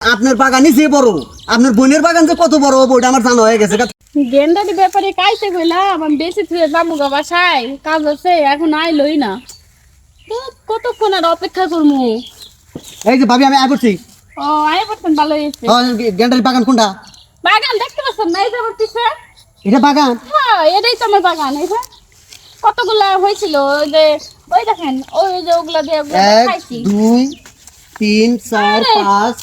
আপনার বাগানই যে বড়, আপনার বোনের বাগান যে কত বড় ওটা আমার জানা হয়ে গেছে। গেন্দারি ব্যাপারে কাইতে কইলাম আমি বেশি থুয়ে যাবো গা বাসায়, কাজ আছে এখন আইলই না। তো কতক্ষণ আর অপেক্ষা করবো? এই যে ভাবি আমি আয় করছি। ও আয় পড়ছেন, ভালো হয়েছে। গেন্ডারি বাগান কোনটা? বাগান দেখতে পাচ্ছেন না, এই যে আমার পিছে। এটা বাগান? হ্যাঁ এটাই তো আমার বাগান। এই যে কতগুলা হয়েছিল, ওই যে ওই দেখেন ওই যে ওগুলা দিয়ে ওগুলা 1 খাইছি। 2 3 4 5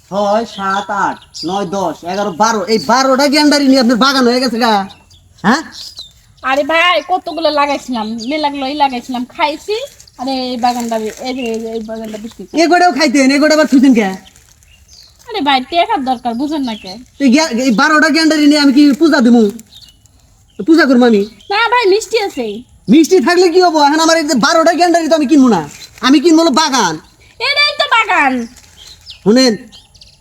6 7 8 9 10 11 12 এই 12টা গেন্ডারি নিয়ে আপনার বাগান হয়ে গেছে গা। হ্যাঁ আরে ভাই কতগুলো লাগাইছিলাম, মেলাগুলোই লাগাইছিলাম, খাইছি। আরে এই বাগানটা এই যে এই বাগানটা বিক্রি করি। এগোটাও খাইতেন, এগোটা আবার খুঁজেন কে? আরে ভাই টেকার দরকার, বুঝেন না কে? এই 12টা গেন্ডারি নিয়ে আমি কি পূজা দেবো? পূজা করবো আমি? না ভাই মিষ্টি আছে। মিষ্টি থাকলে কি হবো? এখন আমার এই যে 12টা গেন্ডারি তো আমি কিনবো না, আমি কিনবো হলো বাগান। এটাই তো বাগান। শুনেন,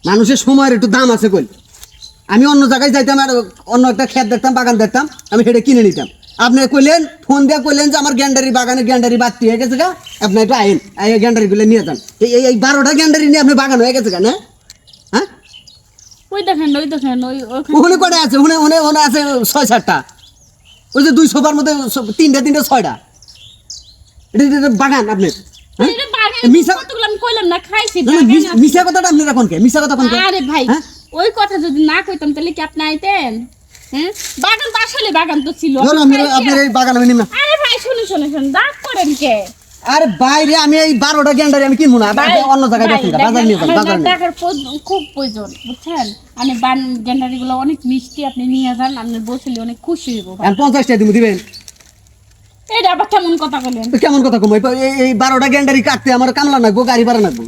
মানুষের সময়ের একটু দাম আছে কই। আমি অন্য জায়গায় যাইতাম, আর অন্য একটা ক্ষেত দেখতাম, বাগান দেখতাম, আমি সেটা কিনে নিতাম। আপনি কইলেন, ফোন দিয়ে কইলেন যে আমার গ্যান্ডারি বাগানে গ্যান্ডারি বাড়তি হয়ে গেছে গা, আপনি একটু আইন গ্যান্ডারিগুলো নিয়ে যান। এই 12টা গ্যান্ডারি নিয়ে আপনি বাগান হয়ে গেছে গা না? হ্যাঁ ওই দেখেন ওইখানে ওখানে কটা আছে? ওখানে আছে 6-7টা। ওই যে 2 সোফার মধ্যে 3টা 6টা। এটা বাগান আপনার? এটা বাগান। মিশা কতগুলো আমি কইলাম না, খাইছি না, বাগান আছে। মিশা কথাটা আপনি রাখুন কে? মিশা কথা কোন কে? আরে ভাই হ্যাঁ? ওই কথা যদি না কইতাম তাহলে কি আপনি আইতেন? হ্যাঁ বাগান তো আসলে বাগান তো ছিল। ধরুন আপনার এই বাগান আমি নিব না। আরে ভাই শুনুন দাঁত করেন কে? আরে বাইরে আমি এই 12টা গ্যান্ডারি আমি কিনবো না, অন্য জায়গায় ভাই, বেচুন, বাজার নিয়ে যান, আমার বাজার নিয়ে। টাকার খুব প্রয়োজন, বুঝছেন? আমি গেন্ডারি গুলো অনেক মিষ্টি, আপনি নিয়ে যান, আপনি বসলে অনেক খুশি হইব। আর 50 টাকা তুমি দিবেন? এটা আবার কেমন কথা বলেন? তো কেমন কথা কম? এই 12টা গ্যান্ডারি কাটতে আমার কামলা লাগবো, গাড়ি ভাড়া লাগবো।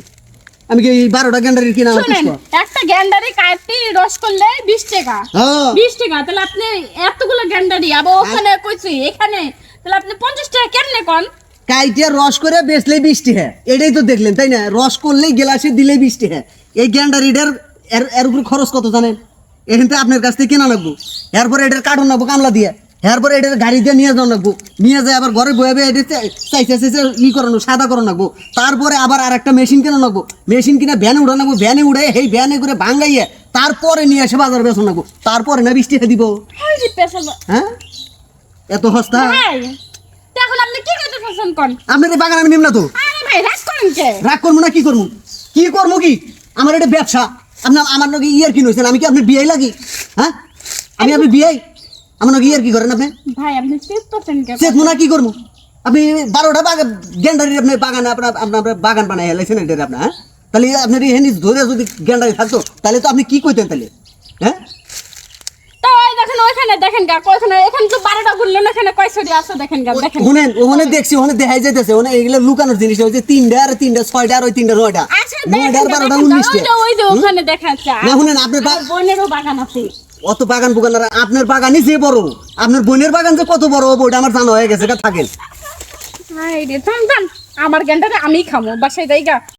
আমি কি এই 12টা গ্যান্ডারি কিনা আমার শুনেন, পুষ্প? একটা গ্যান্ডারি কাটতে রস করলে 20 টাকা। হ্যাঁ 20 টাকা, তাহলে আপনি এতগুলো গ্যান্ডারি আবার ওখানে কইছি এখানে, তাহলে আপনি 50 টাকা কেমনে কোন? কাইটিয়া রস করে বেচলেই 20 টাকা, এটাই তো দেখলেন তাই না? রস করলেই গ্লাসে দিলেই 20 টাকা। এই গ্যান্ডারিটার এর উপর খরচ কত জানেন? এখান থেকে আপনার কাছ থেকে কেনা লাগবো, এরপরে এটার কার্টন লাগবো কামলা দিয়ে, এরপরে এটার গাড়ি দিয়ে নিয়ে যাওয়া লাগবো, নিয়ে যায় আবার ঘরে বয়ে এটা চাইছে করানো, সাদা করানো লাগবো। তারপরে আবার আর একটা মেশিন কেনা লাগবো, মেশিন কিনে ভ্যানে উড়ানো লাগবো, ভ্যানে উড়ে এই ভ্যানে করে ভাঙ্গাইয়ে তারপরে নিয়ে এসে বাজার বেচন লাগবো, তারপরে না 20 টাকা দিব। আরে পেছাল হ্যাঁ এত সস্তা? ভাই এখন আপনি কি করতে চাচ্ছেন কোন? আপনার এই বাগান আমি নিম না তো। আরে ভাই রাগ করেন কে? রাগ করবো না, কি করবো? কি করবো কি? আমার এটা ব্যবসা। আমার নাকি ইয়ার কি নইছেন? আমি কি আপনার বিয়ে লাগি? হ্যাঁ আমি আপনার বিয়ে? আমার নাকি ইয়ার কি করেন আপনি? ভাই আপনি চেক করছেন কে? চেত না, কি করবো? আপনি 12টা বাগান গেন্ডারি আপনার বাগানে আপনার বাগান বানাই হেলাইছেন এটা আপনার। হ্যাঁ তাহলে আপনার এখানে ধরে যদি গেন্ডারি থাকতো তাহলে তো আপনি কি কইতেন তাহলে? হ্যাঁ তো ওই দেখেন ওইখানে দেখেন গা, ওইখানে এখানে তো 12টা গুনলো না, এখানে কয়ছড়ি আছে দেখেন গা, দেখেন। ওখানে দেখছি, ওখানে দেখাই যাইতেছে, ওখানে এগুলো লুকানোর জিনিস। ওই যে 3টা আর 3টা 6টা আর ওই 3টা 9টা আচ্ছা 9টা আর 12টা দেখেন, 19টা। ওই যে ওখানে দেখাচ্ছে। না শুনেন, আপনার আমার বোনেরও বাগান আছে। অত বাগান বুগান আর আপনার বাগানই যে বড়, আপনার বোনের বাগান যে কত বড় ওটা আমার জানা হয়ে গেছে। থাকেন হাই রে থাম থাম, আমার গেন্ডারে আমি খামো, বাসায় যাই গা।